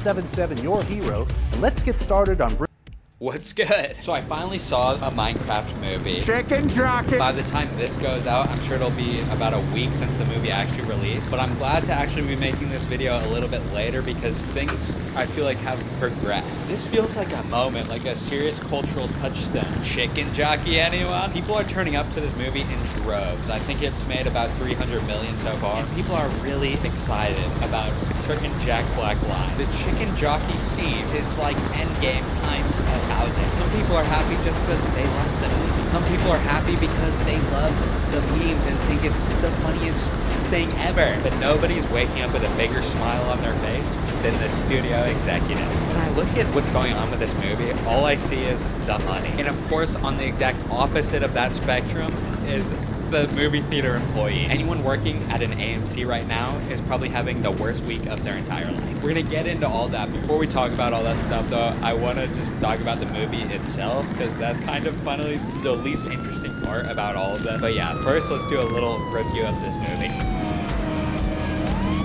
777 your hero, and let's get started on What's good? So I finally saw a Minecraft movie. Chicken jockey! By the time this goes out, I'm sure it'll be about a week since the movie actually released. But I'm glad to actually be making this video a little bit later because things, I feel like, have progressed. This feels like a moment, like a serious cultural touchstone. Chicken jockey, anyone? People are turning up to this movie in droves. I think it's made about 300 million so far. And people are really excited about certain Jack Black lines. The chicken jockey scene is like Endgame times 1,000. Some people are happy just because they like the movie. Some people are happy because they love the memes and think it's the funniest thing ever. But nobody's waking up with a bigger smile on their face than the studio executives. When I look at what's going on with this movie, all I see is the money. And of course, on the exact opposite of that spectrum is the movie theater employee. Anyone working at an AMC right now is probably having the worst week of their entire life. We're gonna get into all that. Before we talk about all that stuff though, I wanna just talk about the movie itself because that's kind of funnily the least interesting part about all of this. But yeah, first let's do a little review of this movie.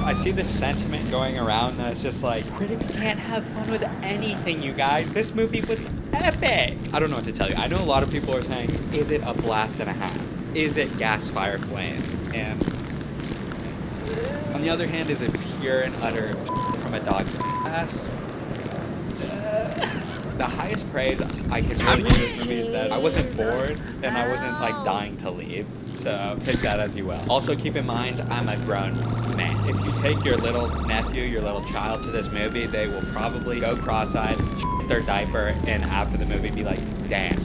I see this sentiment going around that it's just like, critics can't have fun with anything, you guys. This movie was epic. I don't know what to tell you. I know a lot of people are saying, is it a blast and a half? Is it gas fire flames? And on the other hand, is it pure and utter from a dog's ass? The highest praise I can really give this movie is that I wasn't bored and I wasn't like dying to leave. So take that as you will. Also keep in mind, I'm a grown man. If you take your little nephew, your little child to this movie, they will probably go cross-eyed, shit their diaper, and after the movie be like, damn.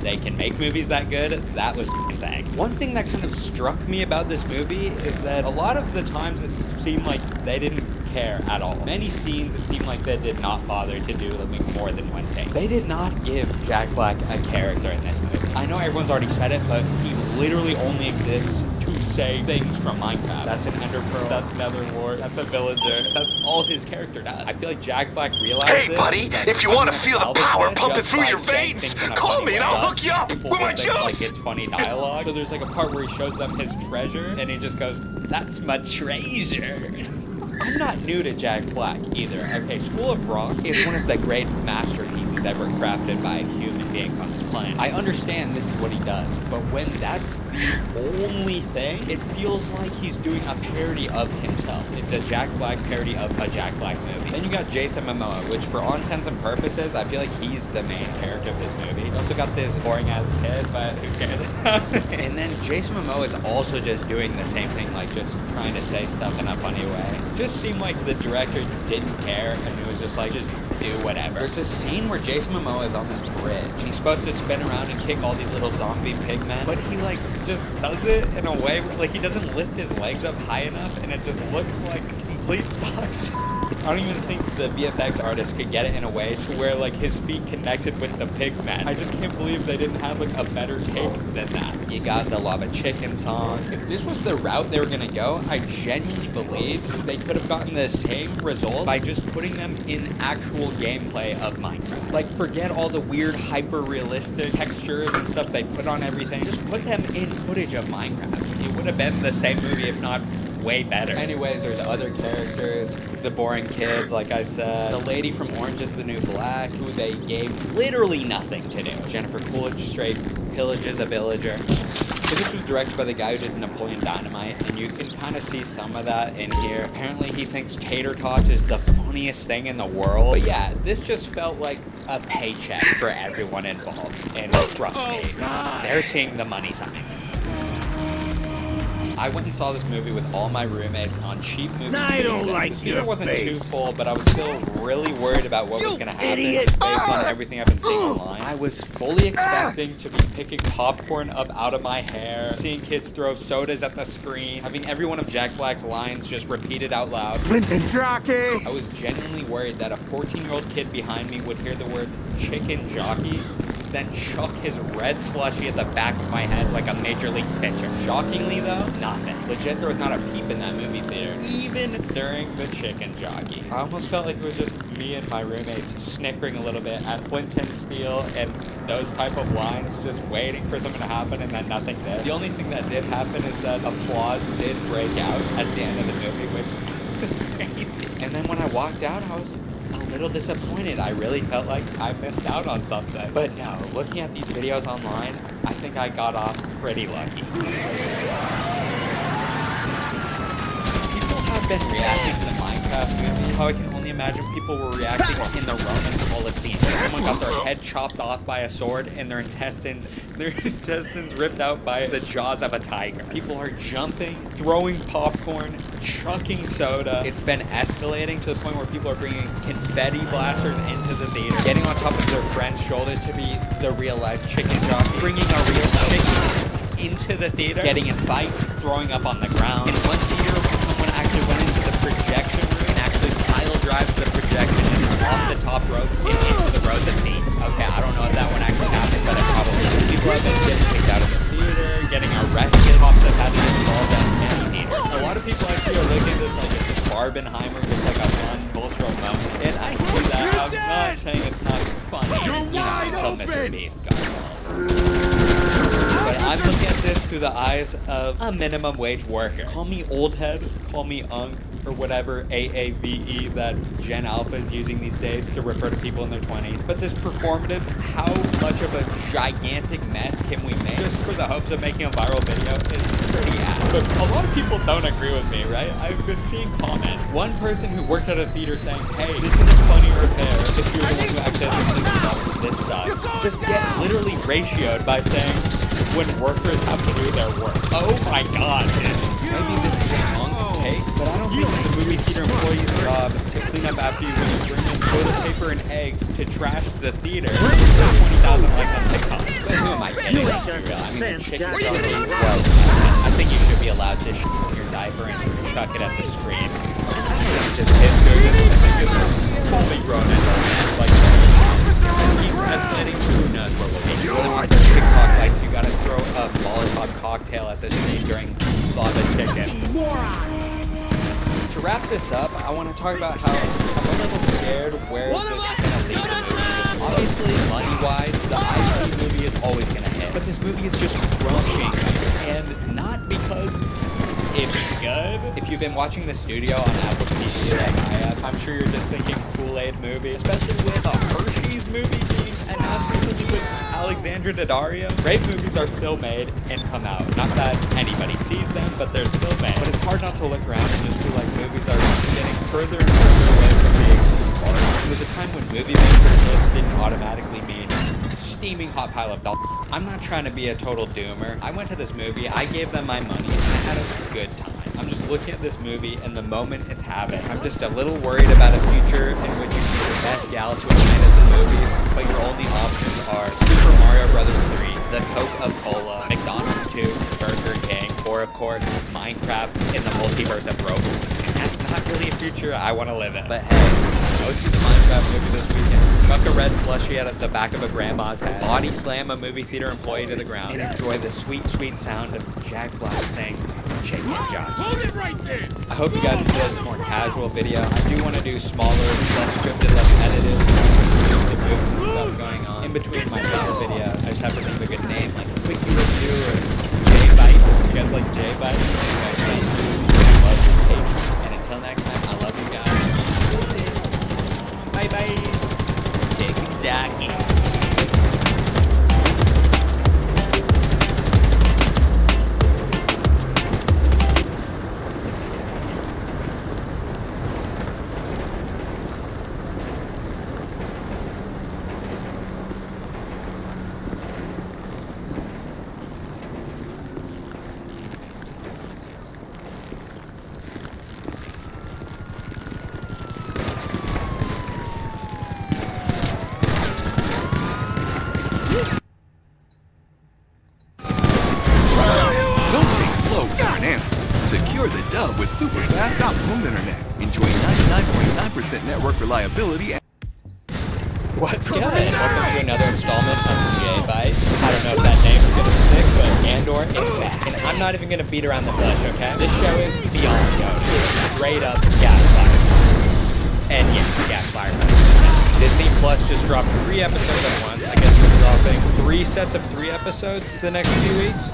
They can make movies that good. That was insane. One thing that kind of struck me about this movie is that a lot of the times it seemed like they didn't care at all. Many scenes it seemed like they did not bother to do like more than one take. They did not give Jack Black a character in this movie. I know everyone's already said it, but he literally only exists to say things from Minecraft. That's an Ender Pearl, that's Netherwart, that's a villager. That's all his character does. I feel like Jack Black realized Hey, this. buddy, Like, if you want to feel the power pumping through your veins, call me and I'll hook you up with my juice. Like it's funny dialogue. So there's like a part where he shows them his treasure and he just goes, "That's my treasure." I'm not new to Jack Black either. Okay, School of Rock is one of the great masterpieces ever crafted by human beings on this planet. I understand this is what he does, but when that's the only thing, it feels like he's doing a parody of himself. It's a Jack Black parody of a Jack Black movie. Then you got Jason Momoa, which for all intents and purposes, I feel like he's the main character of this movie. You also got this boring ass kid, but who cares? And then Jason Momoa is also just doing the same thing, like just trying to say stuff in a funny way. Just seemed like the director didn't care and it was just like, just do whatever. There's this scene where Jason Momoa is on this bridge. He's supposed to spin around and kick all these little zombie pigmen, but he like just does it in a way where like he doesn't lift his legs up high enough and it just looks like complete dog shit. I don't even think the VFX artist could get it in a way to where like his feet connected with the pigmen. I just can't believe they didn't have like a better take than that. You got the Lava Chicken song. If this was the route they were gonna go, I genuinely believe they could have gotten the same result by just putting them in actual gameplay of Minecraft. Like forget all the weird hyper-realistic textures and stuff they put on everything. Just put them in footage of Minecraft. It would have been the same movie if not way better. Anyways, there's other characters, the boring kids, like I said, the lady from Orange is the New Black, who they gave literally nothing to do. Jennifer Coolidge straight pillages a villager. So this was directed by the guy who did Napoleon Dynamite, and you can kind of see some of that in here. Apparently he thinks tater tots is the funniest thing in the world. But yeah, this just felt like a paycheck for everyone involved. And trust me, they're seeing the money signs. I went and saw this movie with all my roommates on cheap movie I Tuesday. don't like The theater your wasn't face. too full, but I was still really worried about what was going to happen idiot. based on everything I've been seeing online. I was fully expecting to be picking popcorn up out of my hair, seeing kids throw sodas at the screen, having every one of Jack Black's lines just repeated out loud. Clinton jockey! I was genuinely worried that a 14-year-old kid behind me would hear the words chicken jockey, then chuck his red slushie at the back of my head like a major league pitcher. Shockingly though, nothing. Legit, there was not a peep in that movie theater, even during the chicken jockey. I almost felt like it was just me and my roommates snickering a little bit at Flint and Steel and those type of lines, just waiting for something to happen and then nothing did. The only thing that did happen is that applause did break out at the end of the movie, which was crazy. And then when I walked out, I was a little disappointed. I really felt like I missed out on something. But no, looking at these videos online, I think I got off pretty lucky. People have been reacting to the Minecraft movie. How I can only imagine people were reacting in the Roman Colosseum. Someone got their head chopped off by a sword and their intestines ripped out by the jaws of a tiger. People are jumping, throwing popcorn, chucking soda. It's been escalating to the point where people are bringing confetti blasters into the theater, getting on top of their friends' shoulders to be the real-life chicken jockey, bringing a real chicken into the theater, getting in fights, throwing up on the ground. In one theater, someone actually went into the projection room and actually pile drive the projection and off the top rope and into the rows of seats. Okay, I don't know if that one actually happened, but it probably did. People have been getting kicked out of the theater, getting arrested. Cops have had to get involved in many theaters. A lot of people I see are looking at this like it's Barbenheimer, just like a fun cultural moment. And I see that. I'm not saying it's not funny, until Mr. Beast got involved. But I'm looking at this through the eyes of a minimum wage worker. Call me old head, call me unk, or whatever AAVE that Gen Alpha is using these days to refer to people in their 20s. But this performative, how much of a gigantic mess can we make just for the hopes of making a viral video is pretty apt. But a lot of people don't agree with me, right? I've been seeing comments. One person who worked at a theater saying, hey, this isn't funny or fair if you're the one who actually has to clean this up. This sucks. Just get literally ratioed by saying, when workers have to do their work. Oh my god, maybe this is a wrong take, but I don't think it's the movie theater employee's job to clean up after you when you bring in toilet paper and eggs to trash the theater. 20,000 likes on TikTok. But who am I kidding? Let's be real. I mean, chicken is already gross. I think you should be allowed to shit in your diaper and chuck it at the screen. Just hit food. I think it's fully grown adults. Like, keep escalating, who knows where we'll be. With the TikTok likes, you gotta throw a Molotov cocktail at the screen during Lava Chicken. To wrap this up, I want to talk about how I'm a little scared where this is gonna lead the movie. Obviously, money-wise, the IP movie is always gonna hit, but this movie is just crushing, and not because it's good. If you've been watching the studio on Apple TV like I have, I'm sure you're just thinking Kool-Aid movie, especially with a Hershey's movie being announced recently with Alexandra Daddario. Great movies are still made and come out. Not that anybody sees them, but they're still made. But it's hard not to look around and just feel like movies are getting further and further away from being art. It was a time when movie made for kids didn't automatically mean steaming hot pile of dollars. I'm not trying to be a total doomer. I went to this movie, I gave them my money, and I had a good time. I'm just looking at this movie and the moment it's having. I'm just a little worried about a future in which you see the best gal to attend at the movies, but your only options are Super Mario Bros. 3, the Coca-Cola, McDonald's 2, Burger King, or of course, Minecraft in the multiverse of Roblox. And that's not really a future I want to live in. But hey, go see the Minecraft movie this weekend. Chuck a red slushie at the back of a grandma's head, body slam a movie theater employee to the ground, and enjoy the sweet, sweet sound of Jack Black saying, chicken jockey. Hold it right there! I hope you guys enjoyed this more casual video. I do want to do smaller, less scripted, less edited, music moves and stuff going on in between my favorite videos. I just have to think of a good name, like Quickie Review or J-Bites. You guys like J-Bites? Anyways, thank you. I love your patience. And until next time, I love you guys. Bye-bye. Chicken jockey. Secure the dub with super fast optimum internet. Enjoy 99.9% network reliability. What's good? Welcome to another installment of J-Bites. I don't know if that name's gonna stick, but Andor is back. And I'm not even gonna beat around the bush, okay? This show is beyond goated. It's straight up gas fire. And yes, gas fire. Disney Plus just dropped 3 episodes at once. I guess we're dropping 3 sets of 3 episodes the next few weeks.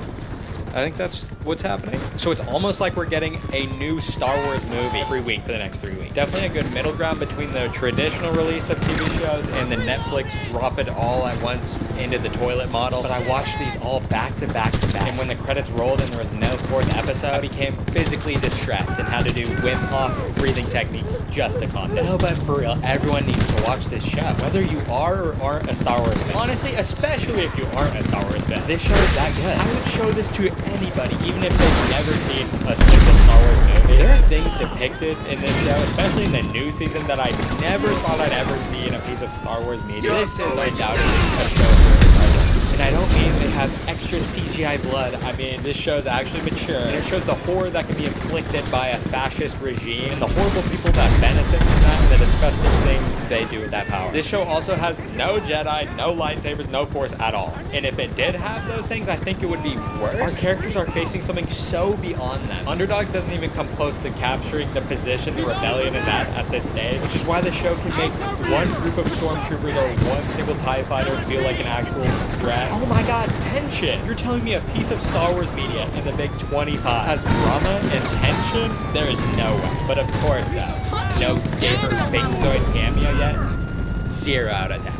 I think that's what's happening. So it's almost like we're getting a new Star Wars movie every week for the next 3 weeks. Definitely a good middle ground between the traditional release of TV shows and the Netflix drop it all at once into the toilet model. But I watched these all back to back to back. And when the credits rolled and there was no 4th episode, I became physically distressed and had to do Wim Hof breathing techniques just to calm down. No, but for real, everyone needs to watch this show. Whether you are or aren't a Star Wars fan. Honestly, especially if you aren't a Star Wars fan. This show is that good. I would show this to anybody, even if they've never seen a single Star Wars movie. There are things depicted in this show, especially in the new season, that I never thought I'd ever see in a piece of Star Wars media. This is undoubtedly a show for adults. And I don't mean they have extra CGI blood. I mean, this show's actually mature. And it shows the horror that can be inflicted by a fascist regime and the horrible people that benefit from that and the disgusting thing they do with that power. This show also has no Jedi, no lightsabers, no Force at all. And if it did have those things, I think it would be worse. Our characters are facing something so beyond them. Underdog doesn't even come close to capturing the position the rebellion is at this stage, which is why the show can make one group of stormtroopers or one single TIE fighter feel like an actual threat. Oh my god, tension! You're telling me a piece of Star Wars media in the Big 25 has drama and tension? There is no way. But of course, though, no Gamer Baconzoid cameo yet. 0 out of 10.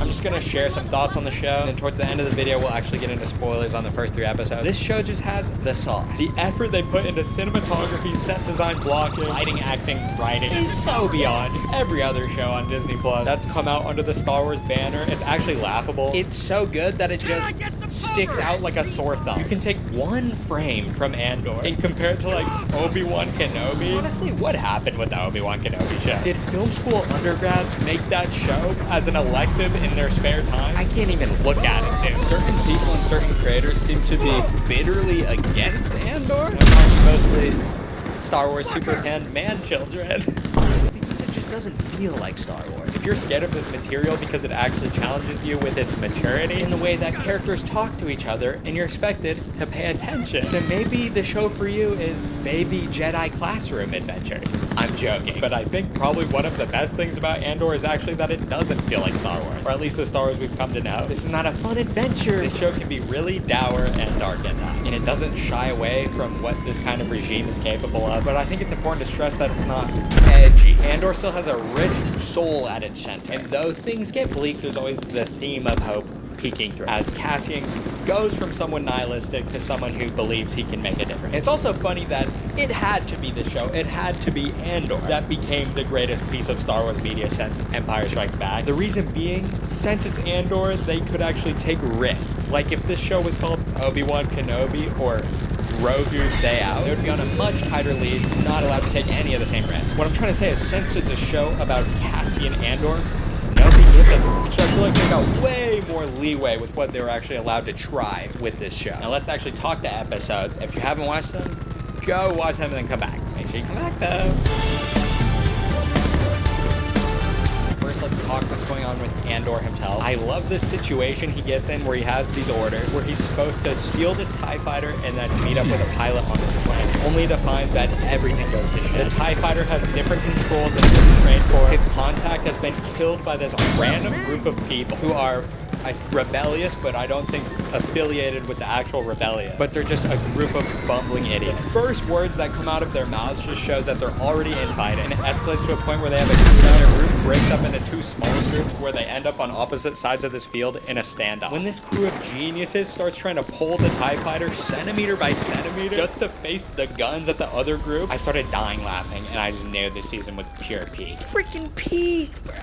I'm just gonna share some thoughts on the show, and then towards the end of the video, we'll actually get into spoilers on the first 3 episodes. This show just has the sauce. The effort they put into cinematography, set design, blocking, lighting, acting, writing is so beyond every other show on Disney Plus that's come out under the Star Wars banner. It's actually laughable. It's so good that it just sticks out like a sore thumb. You can take one frame from Andor and compare it to like Obi-Wan Kenobi. Honestly, what happened with the Obi-Wan Kenobi show? Did film school undergrads make that show as an elective in their spare time? I can't even look at it, dude. Certain people and certain creators seem to be bitterly against Andor. I'm talking mostly Star Wars superfan man-children. Because it just doesn't feel like Star Wars. If you're scared of this material because it actually challenges you with its maturity in the way that characters talk to each other and you're expected to pay attention, then maybe the show for you is Baby Jedi Classroom Adventures. I'm joking, but I think probably one of the best things about Andor is actually that it doesn't feel like Star Wars, or at least the Star Wars we've come to know. This is not a fun adventure. This show can be really dour and dark at times, and it doesn't shy away from what this kind of regime is capable of, but I think it's important to stress that it's not edgy. Andor still has a rich soul at its center, and though things get bleak, there's always the theme of hope peeking through, as Cassian goes from someone nihilistic to someone who believes he can make a difference. It's also funny that it had to be the show, it had to be Andor that became the greatest piece of Star Wars media since Empire Strikes Back. The reason being, since it's Andor, they could actually take risks. Like if this show was called Obi-Wan Kenobi or Grogu's Day Out, they would be on a much tighter leash, not allowed to take any of the same risks. What I'm trying to say is, since it's a show about Cassian Andor, nobody gives a... So I feel like they got way more leeway with what they were actually allowed to try with this show. Now let's actually talk to episodes. If you haven't watched them, go watch them and then come back. Make sure you come back though. First, let's talk what's going on with Andor himself. I love this situation he gets in where he has these orders where he's supposed to steal this TIE fighter and then meet up with a pilot on his planet, only to find that everything goes to shit. The TIE fighter has different controls than he's been trained for. His contact has been killed by this random group of people who are rebellious, but I don't think affiliated with the actual rebellion. But they're just a group of bumbling idiots. The first words that come out of their mouths just shows that they're already infighting. And it escalates to a point where they have a group, and their group breaks up into 2 smaller groups where they end up on opposite sides of this field in a standoff. When this crew of geniuses starts trying to pull the TIE fighter centimeter by centimeter just to face the guns at the other group, I started dying laughing, and I just knew this season was pure peak. Freaking peak, bro.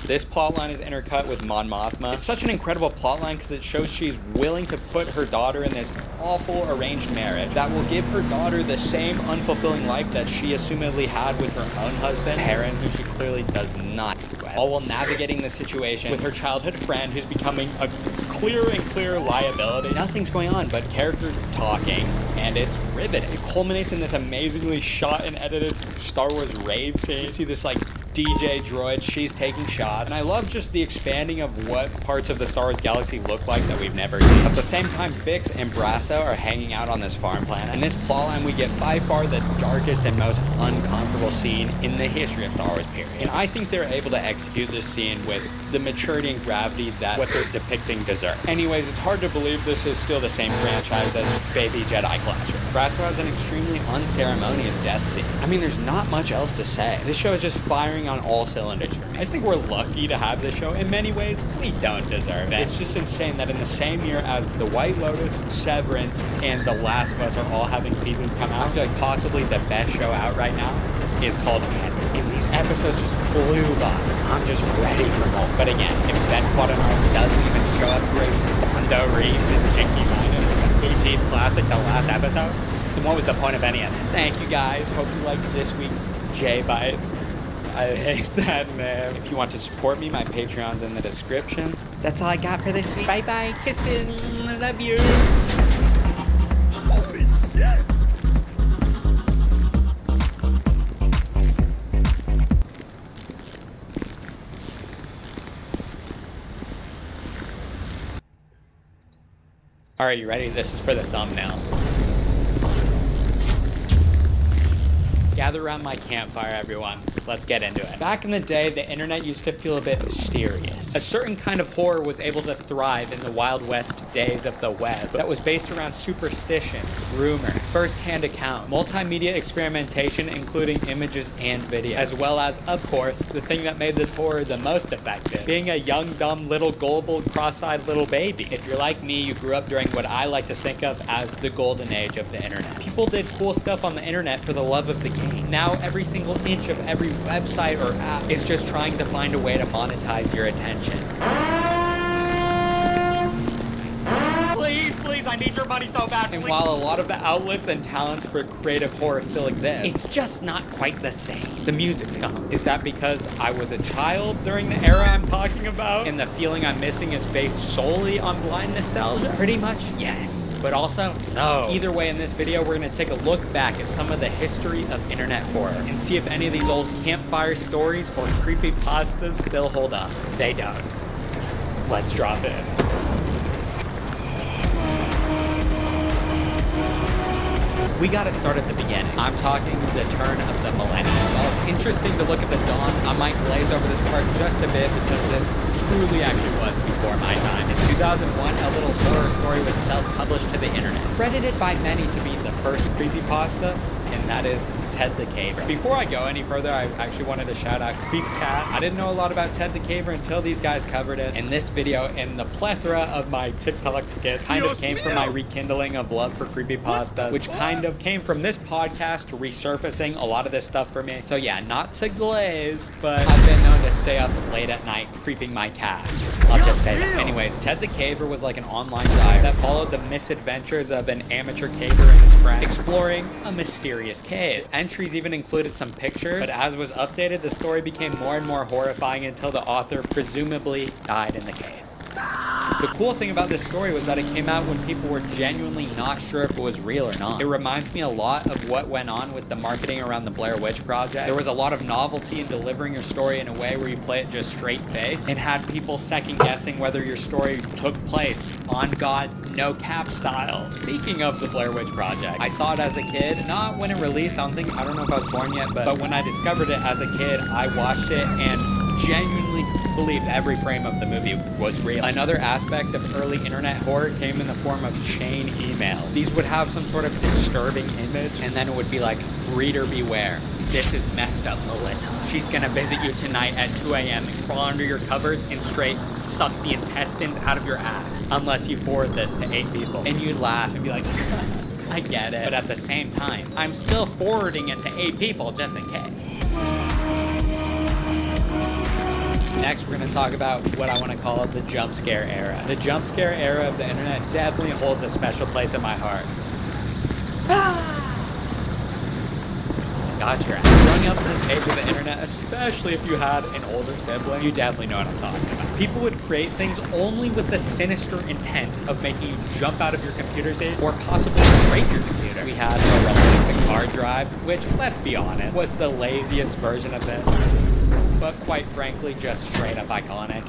This plotline is intercut with Mon Mothma. It's such an incredible plotline because it shows she's willing to put her daughter in this awful arranged marriage that will give her daughter the same unfulfilling life that she assumedly had with her own husband, Perrin, who she clearly does not regret. All while navigating the situation with her childhood friend who's becoming a clearer and clearer liability. Nothing's going on but characters talking, and it's riveting. It culminates in this amazingly shot and edited Star Wars rave scene. You see this like DJ droid, she's taking shots. And I love just the expanding of what parts of the Star Wars galaxy look like that we've never seen. At the same time, Bix and Brasso are hanging out on this farm planet. In this plotline, we get by far the darkest and most uncomfortable scene in the history of Star Wars, period. And I think they're able to execute this scene with the maturity and gravity that what they're depicting deserve. Anyways, it's hard to believe this is still the same franchise as Baby Jedi Classroom. Brasso has an extremely unceremonious death scene. I mean, there's not much else to say. This show is just firing on all cylinders for me. I just think we're lucky to have this show. In many ways, we don't deserve it. It's just insane that in the same year as The White Lotus, Severance, and The Last of Us are all having seasons come out, I feel like possibly the best show out right now is called Andor. And these episodes just flew by. I'm just ready for more. But again, if Ben Quadenaro doesn't even show up for Bondo Reeves and Jinky Minus in the boutique classic, the last episode, then what was the point of any of it? Thank you guys. Hope you liked this week's J-Bite. I hate that name. If you want to support me, my Patreon's in the description. That's all I got for this week. Bye-bye. Kissing. Love you. Holy shit. All right, you ready? This is for the thumbnail. Gather around my campfire, everyone. Let's get into it. Back in the day, the internet used to feel a bit mysterious. A certain kind of horror was able to thrive in the Wild West days of the web that was based around superstitions, rumors, first-hand accounts, multimedia experimentation, including images and video, as well as, of course, the thing that made this horror the most effective, being a young, dumb, little, gullible, cross-eyed little baby. If you're like me, you grew up during what I like to think of as the golden age of the internet. People did cool stuff on the internet for the love of the game. Now every single inch of every website or app is just trying to find a way to monetize your attention. Please, I need your money so bad. And while a lot of the outlets and talents for creative horror still exist, it's just not quite the same. The music's gone. Is that because I was a child during the era I'm talking about, and the feeling I'm missing is based solely on blind nostalgia? Pretty much, yes. But also, no. Either way, in this video, we're gonna take a look back at some of the history of internet horror and see if any of these old campfire stories or creepypastas still hold up. They don't. Let's drop in. We gotta start at the beginning. I'm talking the turn of the millennium. While it's interesting to look at the dawn, I might glaze over this part just a bit because this truly actually was before my time. In 2001, a little horror story was self-published to the internet, credited by many to be the first creepypasta, and that is Ted the Caver. Before I go any further, I actually wanted to shout out Creepcast. I didn't know a lot about Ted the Caver until these guys covered it. And this video and the plethora of my TikTok skits kind of came from my rekindling of love for creepypasta, which kind of came from this podcast resurfacing a lot of this stuff for me. So yeah, not to glaze, but I've been known to stay up late at night creeping my cast. I'll just say that. Anyways, Ted the Caver was like an online diary that followed the misadventures of an amateur caver and his friend exploring a mysterious cave. Entries even included some pictures, but as was updated, the story became more and more horrifying until the author presumably died in the cave. The cool thing about this story was that it came out when people were genuinely not sure if it was real or not. It reminds me a lot of what went on with the marketing around the Blair Witch Project. There was a lot of novelty in delivering your story in a way where you play it just straight face and had people second guessing whether your story took place on God, no cap style. Speaking of the Blair Witch Project, I saw it as a kid, not when it released, I don't know if I was born yet, but when I discovered it as a kid, I watched it and genuinely believed every frame of the movie was real. Another aspect of early internet horror came in the form of chain emails. These would have some sort of disturbing image, and then it would be like, reader beware. This is messed up, Melissa. She's gonna visit you tonight at 2 a.m. and crawl under your covers and straight suck the intestines out of your ass. Unless you forward this to 8 people. And you'd laugh and be like, I get it. But at the same time, I'm still forwarding it to 8 people just in case. Next, we're going to talk about what I want to call the jump scare era. The jump scare era of the internet definitely holds a special place in my heart. Gotcha. Growing up in this age of the internet, especially if you had an older sibling, you definitely know what I'm talking about. People would create things only with the sinister intent of making you jump out of your computer stage or possibly break your computer. together. We had a Revolution car drive, which, let's be honest, was the laziest version of this, but quite frankly, just straight up iconic.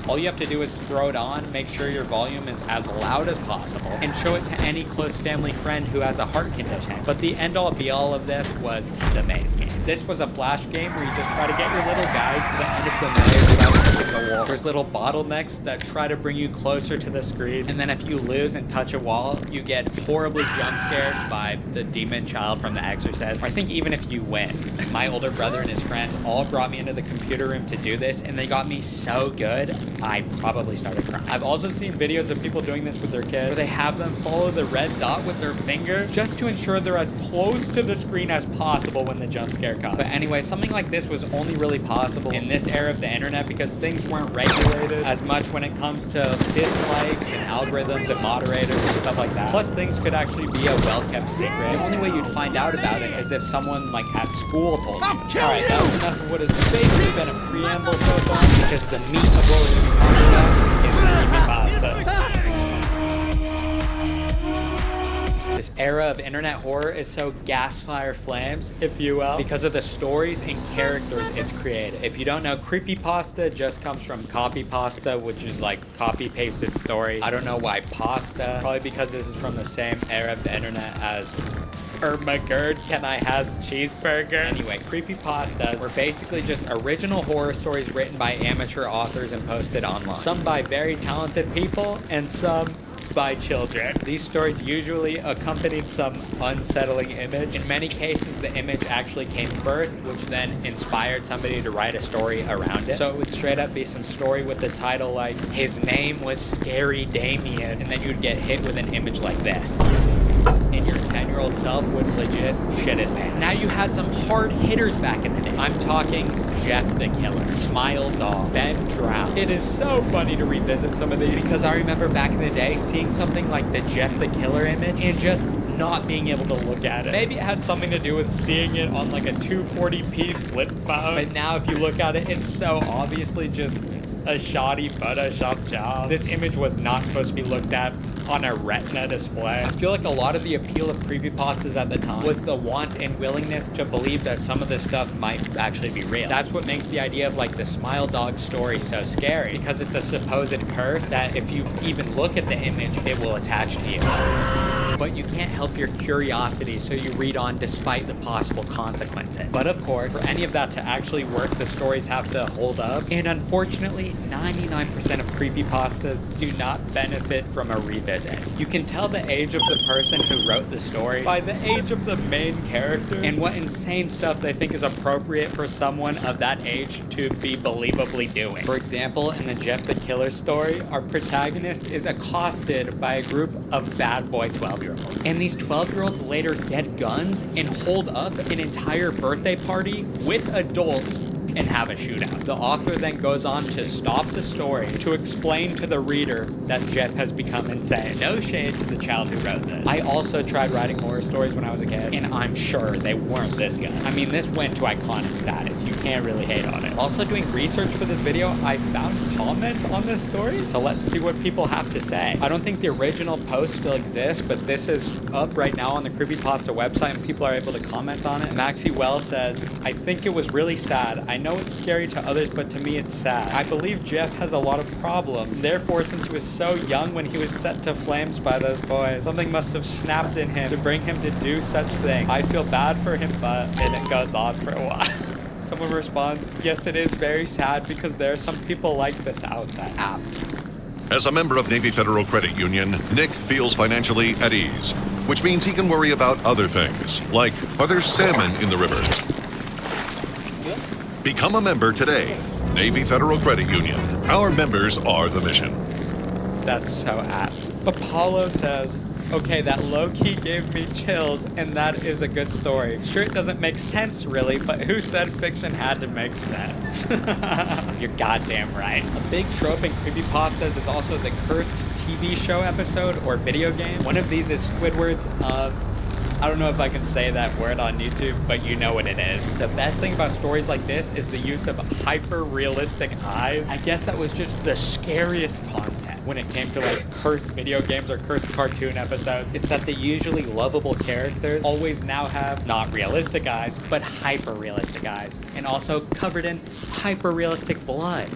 All you have to do is throw it on, make sure your volume is as loud as possible, and show it to any close family friend who has a heart condition. But the end-all be-all of this was the maze game. This was a flash game where you just try to get your little guy to the end of the maze without hitting the wall. There's little bottlenecks that try to bring you closer to the screen, and then if you lose and touch a wall, you get horribly jump scared by the demon child from The Exorcist. Or I think even if you win. My older brother and his friends all brought me into the computer room to do this, and they got me so good, I probably started crying. I've also seen videos of people doing this with their kids, where they have them follow the red dot with their finger just to ensure they're as close to the screen as possible when the jump scare comes. But anyway, something like this was only really possible in this era of the internet because things weren't regulated as much when it comes to dislikes and algorithms and moderators and stuff like that. Plus, things could actually be a well-kept secret. The only way you'd find out about it is if someone like at school told you. Alright, that was enough of what has basically been a preamble so far, because the meat of what we're going to be talking about is creepypasta. This era of internet horror is so gas fire flames, if you will, because of the stories and characters it's created. If you don't know, creepypasta just comes from copy pasta, which is like copy pasted story. I don't know why pasta, probably because this is from the same era of the internet as Ermagerd, can I has cheeseburger? Anyway, creepypastas were basically just original horror stories written by amateur authors and posted online. Some by very talented people and some by children. These stories usually accompanied some unsettling image. In many cases, the image actually came first, which then inspired somebody to write a story around it. So it would straight up be some story with the title like, his name was Scary Damien, and then you'd get hit with an image like this. And your 10-year-old self would legit shit his pants. Now you had some hard hitters back in the day. I'm talking Jeff the Killer, Smile Dog, Ben Drow. It is so funny to revisit some of these because I remember back in the day seeing something like the Jeff the Killer image and just not being able to look at it. Maybe it had something to do with seeing it on like a 240p flip phone. But now if you look at it, it's so obviously just a shoddy Photoshop job. This image was not supposed to be looked at on a retina display. I feel like a lot of the appeal of creepypastas at the time was the want and willingness to believe that some of this stuff might actually be real. That's what makes the idea of like the Smile Dog story so scary, because it's a supposed curse that if you even look at the image, it will attach to you. But you can't help your curiosity, so you read on despite the possible consequences. But of course, for any of that to actually work, the stories have to hold up. And unfortunately, 99% of creepypastas do not benefit from a revisit. You can tell the age of the person who wrote the story by the age of the main character and what insane stuff they think is appropriate for someone of that age to be believably doing. For example, in the Jeff the Killer story, our protagonist is accosted by a group of bad boy 12-year-olds. And these 12-year-olds later get guns and hold up an entire birthday party with adults and have a shootout. The author then goes on to stop the story to explain to the reader that Jeff has become insane. No shade to the child who wrote this. I also tried writing horror stories when I was a kid, and I'm sure they weren't this good. I mean, this went to iconic status. You can't really hate on it. Also, doing research for this video, I found comments on this story, so let's see what people have to say. I don't think the original post still exists, but this is up right now on the Creepypasta website, and people are able to comment on it. Maxie Wells says, I think it was really sad. I know it's scary to others, but to me it's sad. I believe Jeff has a lot of problems. Therefore, since he was so young when he was set to flames by those boys, something must have snapped in him to bring him to do such things. I feel bad for him, but... And it goes on for a while. Someone responds, yes, it is very sad because there are some people like this out there. As a member of Navy Federal Credit Union, Nick feels financially at ease, which means he can worry about other things, like are there salmon in the river? Become a member today. Navy Federal Credit Union. Our members are the mission. That's so apt. Apollo says, okay, that low-key gave me chills, and that is a good story. Sure, it doesn't make sense, really, but who said fiction had to make sense? You're goddamn right. A big trope in creepypastas is also the cursed TV show episode or video game. One of these is Squidward's, I don't know if I can say that word on YouTube, but you know what it is. The best thing about stories like this is the use of hyper-realistic eyes. I guess that was just the scariest concept when it came to like cursed video games or cursed cartoon episodes. It's that the usually lovable characters always now have not realistic eyes, but hyper-realistic eyes, and also covered in hyper-realistic blood.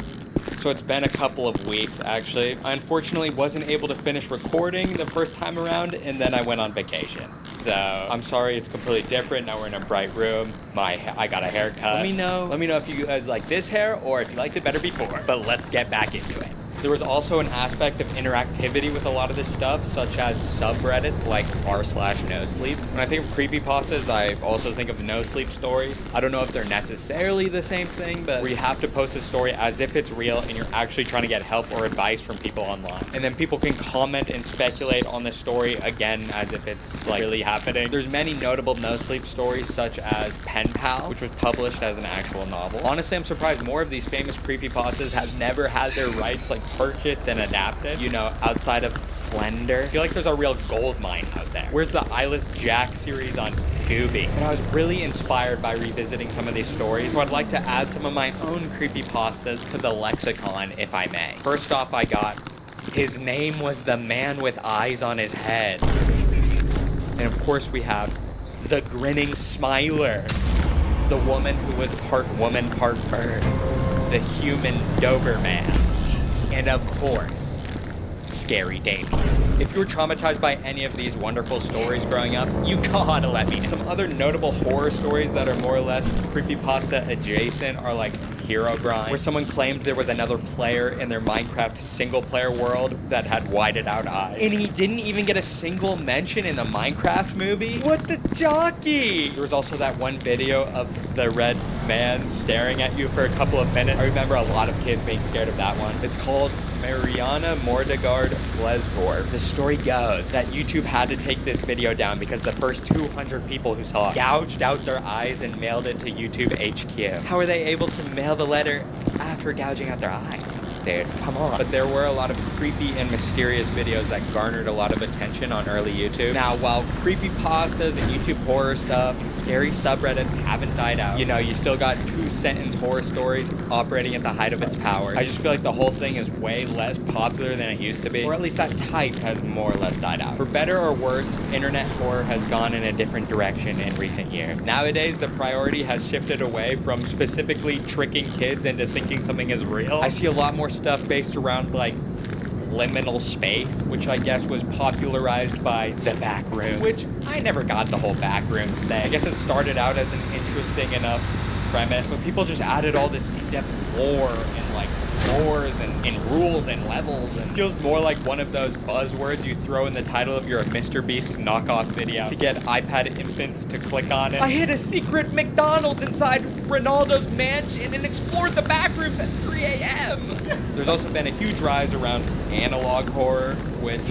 So it's been a couple of weeks, actually. I unfortunately wasn't able to finish recording the first time around, and then I went on vacation. So I'm sorry, it's completely different. Now we're in a bright room. I got a haircut. Let me know if you guys like this hair or if you liked it better before. But let's get back into it. There was also an aspect of interactivity with a lot of this stuff, such as subreddits like r/nosleep. When I think of creepypastas, I also think of no sleep stories. I don't know if they're necessarily the same thing, but where you have to post a story as if it's real and you're actually trying to get help or advice from people online. And then people can comment and speculate on the story again as if it's like really happening. There's many notable no sleep stories, such as Pen Pal, which was published as an actual novel. Honestly, I'm surprised more of these famous creepypastas have never had their rights like purchased and adapted, you know, outside of Slender. I feel like there's a real gold mine out there. Where's the Eyeless Jack series on Gooby? And I was really inspired by revisiting some of these stories, so I'd like to add some of my own creepypastas to the lexicon, if I may. First off, I got, his name was the man with eyes on his head. And of course we have the Grinning Smiler, the woman who was part woman, part bird, the human Doberman. And of course, Scary Damien. If you were traumatized by any of these wonderful stories growing up, you gotta let me know. Some other notable horror stories that are more or less creepypasta adjacent are like Herobrine, where someone claimed there was another player in their Minecraft single-player world that had whited out eyes. And he didn't even get a single mention in the Minecraft movie? What the jockey? There was also that one video of the red man staring at you for a couple of minutes. I remember a lot of kids being scared of that one. It's called Mariana Mordegard Flesdorf. The story goes that YouTube had to take this video down because the first 200 people who saw it gouged out their eyes and mailed it to YouTube HQ. How are they able to mail the letter after gouging out their eyes? Dude, come on. But there were a lot of creepy and mysterious videos that garnered a lot of attention on early YouTube. Now, while creepypastas and YouTube horror stuff and scary subreddits haven't died out, you know, you still got 2-sentence horror stories operating at the height of its powers. I just feel like the whole thing is way less popular than it used to be, or at least that type has more or less died out. For better or worse, internet horror has gone in a different direction in recent years. Nowadays, the priority has shifted away from specifically tricking kids into thinking something is real. I see a lot more stuff based around like liminal space, which I guess was popularized by The Backroom, which I never got the whole Backrooms thing. I guess it started out as an interesting enough premise, but people just added all this in-depth lore and like floors and rules and levels, and feels more like one of those buzzwords you throw in the title of your Mr. Beast knockoff video to get iPad infants to click on it. I hid a secret McDonald's inside Ronaldo's mansion and explored the backrooms at 3 a.m. There's also been a huge rise around analog horror, which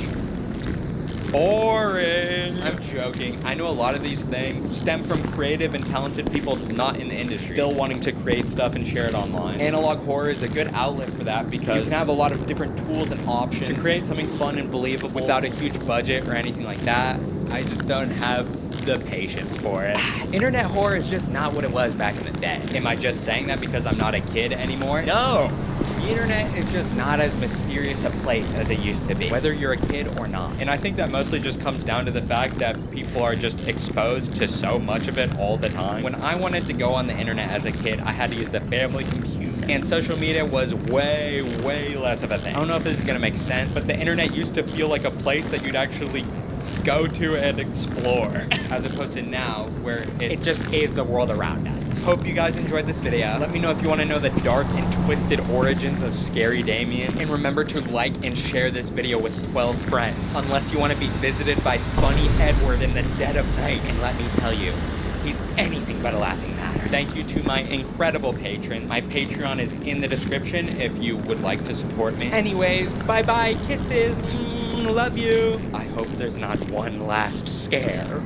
boring. I'm joking. I know a lot of these things stem from creative and talented people not in the industry still wanting to create stuff and share it online. Analog horror is a good outlet for that because you can have a lot of different tools and options to create something fun and believable without a huge budget or anything like that. I just don't have the patience for it. Internet horror is just not what it was back in the day. Am I just saying that because I'm not a kid anymore? No. The internet is just not as mysterious a place as it used to be, whether you're a kid or not. And I think that mostly just comes down to the fact that people are just exposed to so much of it all the time. When I wanted to go on the internet as a kid, I had to use the family computer. And social media was way, way less of a thing. I don't know if this is gonna make sense, but the internet used to feel like a place that you'd actually go to and explore, as opposed to now where it just is the world around us. Hope you guys enjoyed this video. Let me know if you want to know the dark and twisted origins of Scary Damien, and remember to like and share this video with 12 friends, unless you want to be visited by Funny Edward in the dead of night. And let me tell you, he's anything but a laughing matter. Thank you to my incredible patrons. My Patreon is in the description if you would like to support me. Anyways, bye-bye, kisses, love you. I hope there's not one last scare.